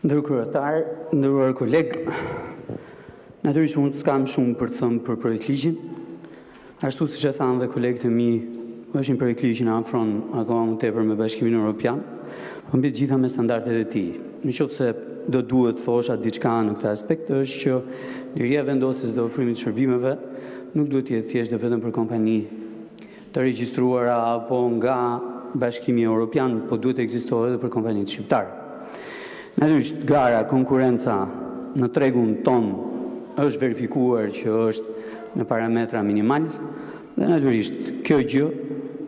Ndërkryetar, ndëruar kolegë, natyrisht unë s'kam shumë për të thënë për projektligjin. Ashtu siç e thanë dhe kolegët e mi, është një projektligj që afron akoma më tepër me Bashkimin Evropian, por mbi të gjitha me standardet e tij. Nëse do duhet thosha diçka në këtë aspekt, është që liria vendosjes dhe ofrimit të shërbimeve nuk duhet të jetë thjesht dhe vetëm për kompani të regjistruara apo nga Bashkimi Evropian, po duhet të ekzistojë edhe për kompanitë shqiptare. Natyrisht, gara, konkurenca në tregun ton është verifikuar që është në parametra minimal dhe natyrisht kjo gjë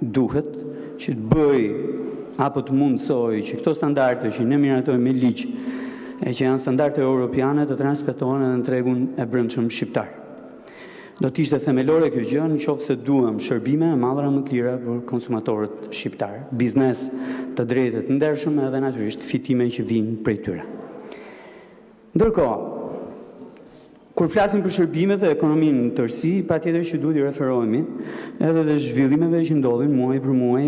duhet që të bëj apo të mundsoj që këto standarde që ne miratojmë me ligj e që janë standarde europiane të transmetohen edhe në tregun e brendshëm shqiptar. Do të ishte themelore kjo gjë nëse duam shërbime e mallra më të lira për konsumatorët shqiptar, biznes të drejtë të ndershëm edhe natyrisht fitime që vijnë prej tyre. Ndërkohë, kur flasim për shërbimet dhe ekonominë në tërësi, patjetër që duhet i referohemi edhe dhe zhvillimeve që ndodhin muaj për muaj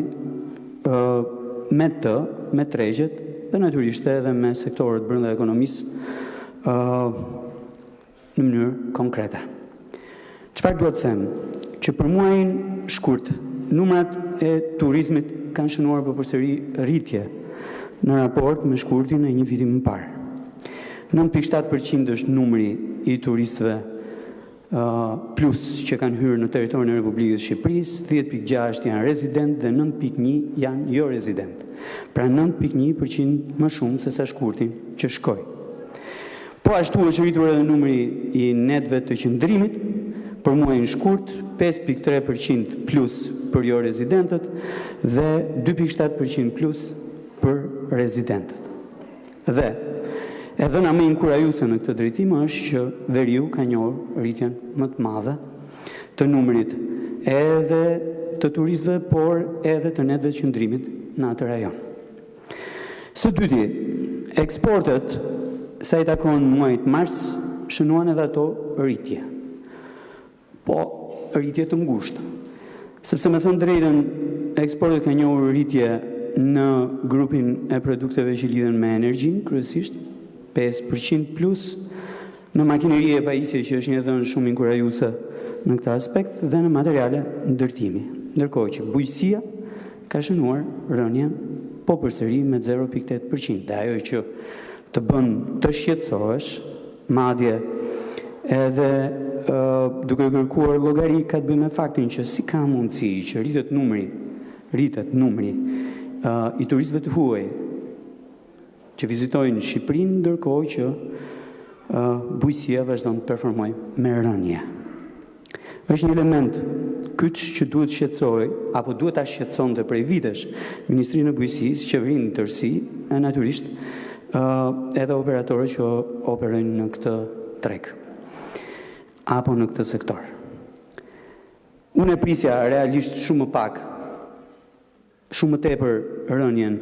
me tregjet dhe natyrisht edhe me sektorët brenda ekonomisë në mënyrë konkrete. Çfarë duhet të them? Që për muajin shkurt, numrat e turizmit kanë shënuar përsëri rritje në raport me shkurtin e një viti më parë. 9.7% është numri i turistëve plus që kanë hyrë në territorin e Republikës Shqipërisë, 10.6 janë rezident dhe 9.1 janë jo rezident. Pra 9.1% më shumë se sa shkurtin që shkoi. Po ashtu është rritur edhe numri i netëve të qëndrimit, për muajin shkurt, 5.3% plus për jo rezidentët dhe 2.7% plus për rezidentët. Dhe edhe na më inkurajuese në këtë drejtim është që veriu ka njohur rritjen më të madhe të numrit edhe të turistëve, por edhe të netëve të qëndrimit në atë rajon. Së dyti, eksportet sa i takon muajit mars shënuan edhe ato rritje. Po, rritje të ngushtë. Sepse me thënë drejtën, eksportet ka njohur rritje në grupin e produkteve që lidhen me energjin, kryesisht 5% plus, në makineri e pajisje që është një dhënë shumë inkurajuese në këtë aspekt dhe në materiale ndërtimi. Ndërkohë që bujqësia ka shënuar rënien po përsëri me 0.8%. Dhe ajo që të bën të shqetësohesh, madje edhe duke kërkuar llogari ka të bëjë me faktin që si ka mundësi që rritet numri i turistëve të huaj që vizitojnë Shqipërinë, ndërkohë që bujqësia vazhdon të performojë me rënje. Është një element kyç që duhet shqetësoj, apo duhet ta shqetësonte prej vitesh Ministrinë e Bujqësisë, qeverinë në tërësi, e natyrisht edhe operatorët që operojnë në këtë treg apo në këtë sektor. Unë e prisja realisht shumë më tepër rënien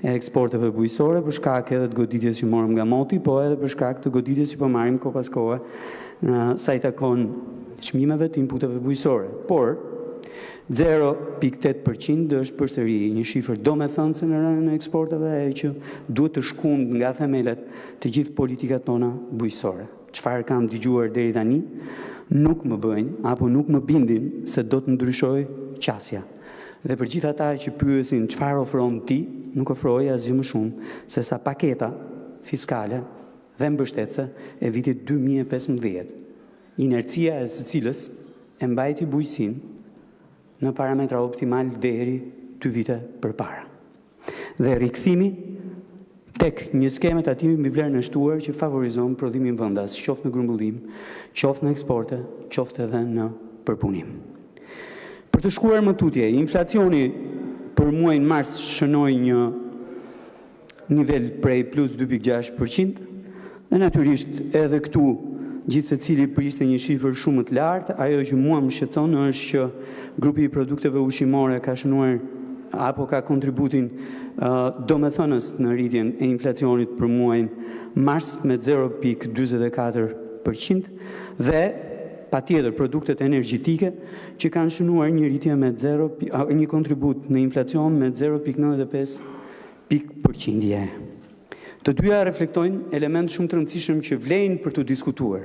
e eksporteve bujqësore për shkak edhe të goditjes që morëm nga moti, po edhe për shkak të goditjes që po marrim kohë pas kohe sa i takon çmimeve të inputeve bujqësore. Por 0.8% është përsëri një shifër domethënëse në rënien e eksporteve e që duhet të shkund nga themelet të gjithë politikat tona bujqësore. Çfarë kam dëgjuar deri tani, nuk më bëjnë apo nuk më bindin se do të ndryshoj qasja. Dhe për gjithë ata që pyesin çfarë ofron ti, nuk ofroj asgjë më shumë se sa paketa fiskale dhe mbështetëse e vitit 2015. Inercia e së cilës e mbajti bujqësinë në parametra optimal deri 2 vite përpara. Dhe rikthimi tek një skemë tatimi mbi vlerën e shtuar që favorizon prodhimin vendas, qoftë në grumbullim, qoftë në eksporte, qoftë edhe në përpunim. Për të shkuar më tutje, inflacioni për muajin mars shënoi një nivel prej plus 2.6% dhe natyrisht edhe këtu gjithsecili priste një shifër shumë më të lartë. Ajo që mua më shqetëson është që grupi i produkteve ushqimore ka shënuar apo ka kontributin domethënës në rritjen e inflacionit për muajin mars me 0.44% dhe patjetër produktet energjetike që kanë shënuar një rritje me një kontribut në inflacion me 0.95%. Të dyja reflektojnë element shumë të rëndësishëm që vlejnë për të diskutuar.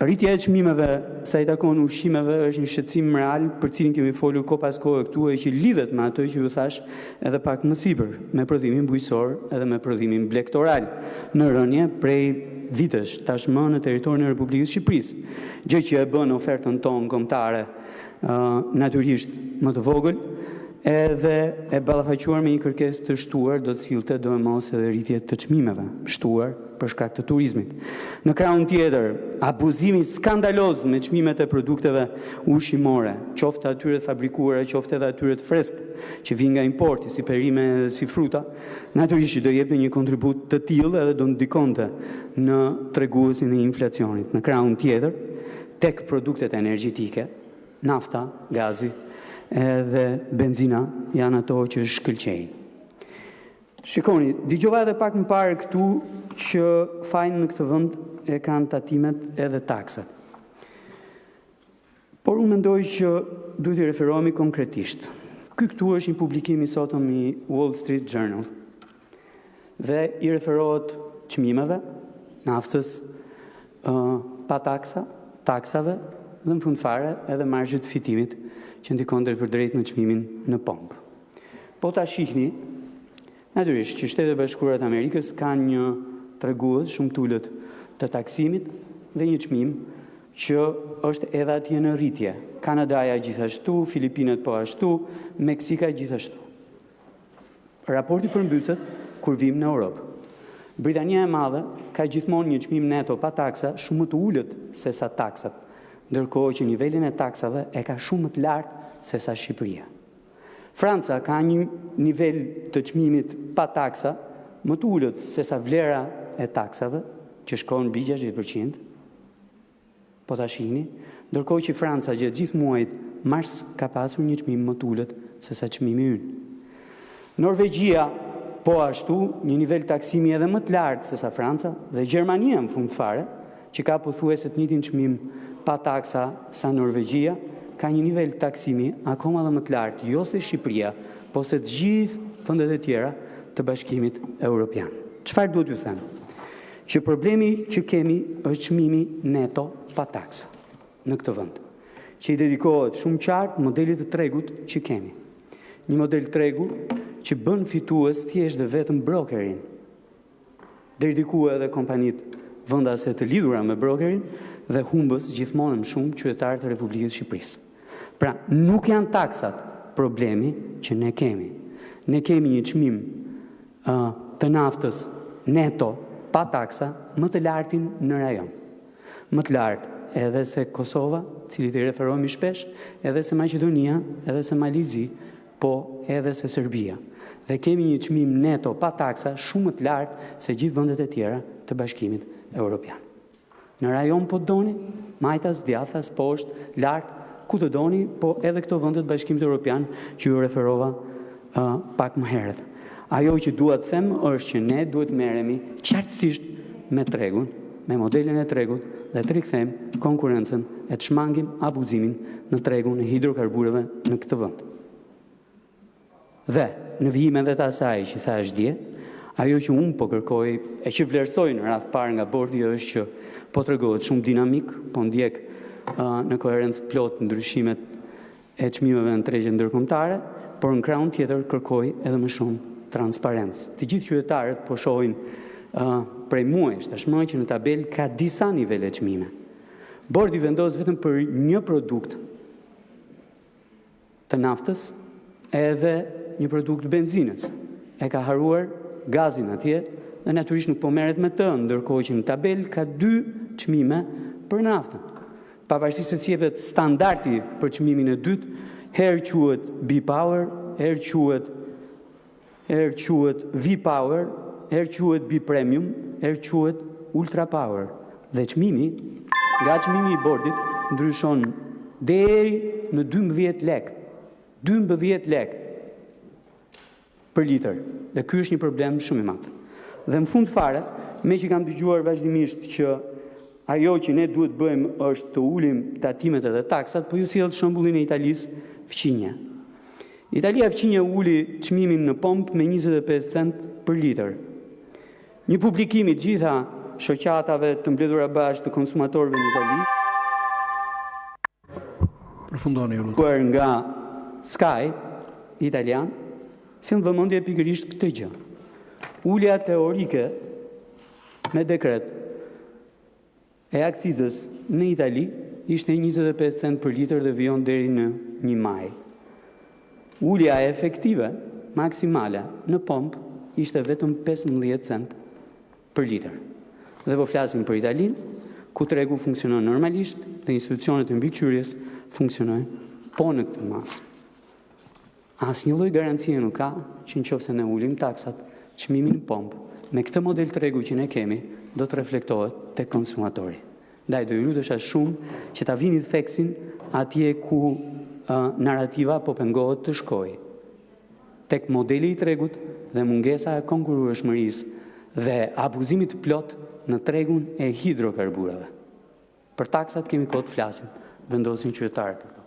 Rritja e çmimeve sa i takon ushqimeve është një shqetësim real për cilin kemi folur ko pas kohë këtu e që lidhet me ato që ju thash edhe pak më sipër, me prodhimin bujqësor edhe me prodhimin blegtoral në rënje prej vitesh tashmë në territorin e Republikës Shqipërisë, gjë që e bën ofertën tonë kombëtare natyrisht më të vogël, edhe e ballafaquar me një kërkesë të shtuar do të sillte do e mos edhe rritje të çmimeve, shtuar për shkak të turizmit. Në krahun tjetër, abuzimi skandaloz me çmimet e produkteve ushqimore, qoftë atyre të fabrikuara, qoftë edhe atyre të freskët që vijnë nga importi, si perime dhe si fruta, natyrisht do jepte një kontribut të tillë edhe do ndikonte në treguesin e inflacionit. Në krahun tjetër, tek produktet energjetike, nafta, gazi, edhe benzina janë ato që shkëlqejnë. Shikoni, dëgjova edhe pak më parë këtu që fajin në këtë vend e kanë tatimet edhe taksat. Por unë mendoj që duhet i referohemi konkretisht. Ky këtu është një publikim i sotëm i Wall Street Journal dhe i referohet çmimeve, naftës, pa taksa, taksave dhe në fund fare edhe marzhit fitimit që ndikon drejt në çmimin në pompë. Po ta shihni, natyrisht që Shtetet e Bashkuara të Amerikës kanë një tregues shumë të ulët të taksimit dhe një çmim që është edhe atje në rritje. Kanadaja gjithashtu, Filipinët po ashtu, Meksika gjithashtu. Raporti përmbyset kur vim në Europë. Britania e Madhe ka gjithmonë një çmim neto pa taksa shumë më të ulët se sa taksat, ndërkohë që nivelin e taksave e ka shumë më të lartë se sa Shqipëria. Franca ka një nivel të çmimit pa taksa më të ulët se sa vlera e taksave, që shkon mbi 60%, po ta shihni, ndërkohë që Franca gjatë gjithë muajit mars ka pasur një çmim më të ulët se sa çmimi ynë. Norvegjia po ashtu një nivel taksimi edhe më të lartë se sa Franca dhe Gjermania në fund fare, që ka pothuajse të njëjtin çmim pa taksa sa Norvegjia, ka një nivel taksimi akoma dhe më të lartë, jo se Shqipëria, po se të gjithë vendet e tjera të Bashkimit Evropian. Çfarë duhet ju them? Që problemi që kemi është çmimi neto pa taksa në këtë vend, që i dedikohet shumë qartë modelit të tregut që kemi. Një model tregu që bën fitues thjesht dhe vetëm brokerin, dedikua edhe kompanitë vendase të lidhura me brokerin dhe humbës gjithmonë më shumë qytetarët e Republikës Shqipërisë. Pra, nuk janë taksat problemi që ne kemi. Ne kemi një çmim të naftës neto pa taksa më të lartin në rajon. Më të lartë edhe se Kosova, cilit i referohemi shpesh, edhe se Maqedonia, edhe se Malizi, po edhe se Serbia. Dhe kemi një çmim neto pa taksa shumë më të lartë se gjithë vendet e tjera të Bashkimit Evropian. Në rajon po doni, majtas, djathas, poshtë, lartë, ku të doni, po edhe këto vendet Bashkimit Evropian që ju referova pak më herët. Ajo që duhet them është që ne duhet merremi qartësisht me tregun, me modelin e tregut dhe të rikthejmë konkurrencën e të shmangim abuzimin në tregun e hidrokarbureve në këtë vend. Dhe në vijimin dhe të asaj që thash dje, ajo që unë po kërkoj e që vlerësoj në radh parë nga bordi është që po tregohet shumë dinamik, po ndjek në koherencë plot ndryshimet e çmimeve në tregje ndërkombëtare, por në krahun tjetër kërkoj edhe më shumë transparencë. Të gjithë qytetarët po shohin prej muajsh tashmë që në tabel ka disa nivele çmime. Bordi vendos vetëm për një produkt të naftës edhe një produkt benzinës. E ka haruar gazin atje dhe natyrisht nuk po merret me të, ndërkohë që në tabel ka 2 çmime për naftën. Pavarësisht se si jepet standardi për çmimin e dytë, herë quhet B-Power, herë quhet V-Power, herë quhet B-Premium, herë quhet Ultra Power. Dhe çmimi, nga çmimi i bordit, ndryshon deri në 12 lekë. 12 lekë për litër. Dhe ky është një problem shumë i madh. Dhe në fund fare, me që kam dëgjuar vazhdimisht që ajo që ne duhet bëjmë është të ulim tatimet edhe taksat, po ju sjell shembullin e Italisë, fqinje. Italia fqinje uli çmimin në pompë me 25 cent për litër. Një publikim i gjitha shoqatave të mbledhura bashkë të konsumatorëve në Itali, përfundoni ju lutem, nga Sky italian, sjell vëmendje pikërisht këtë gjë. Ulja teorike me dekret e akcizës në Itali ishte 25 cent për litër dhe vijon deri në 1 maj. Ulja efektive maksimale në pompë ishte vetëm 15 cent për litër. Dhe po flasim për Italinë, ku tregu funksionon normalisht dhe institucionet e mbikëqyrjes funksionojnë po në këtë masë. Asnjë lloj garancie nuk ka që nëse ne ulim taksat, çmimin në pompë, me këtë model tregu që ne kemi, do të reflektohet tek konsumatori. Ndaj do ju lutesha shumë që ta vini theksin atje ku narrativa po pengohet të shkojë. Tek modeli i tregut dhe mungesa e konkurrueshmërisë dhe abuzimit plot në tregun e hidrokarburave. Për taksat kemi kohë të flasim, vendosin qytetarët.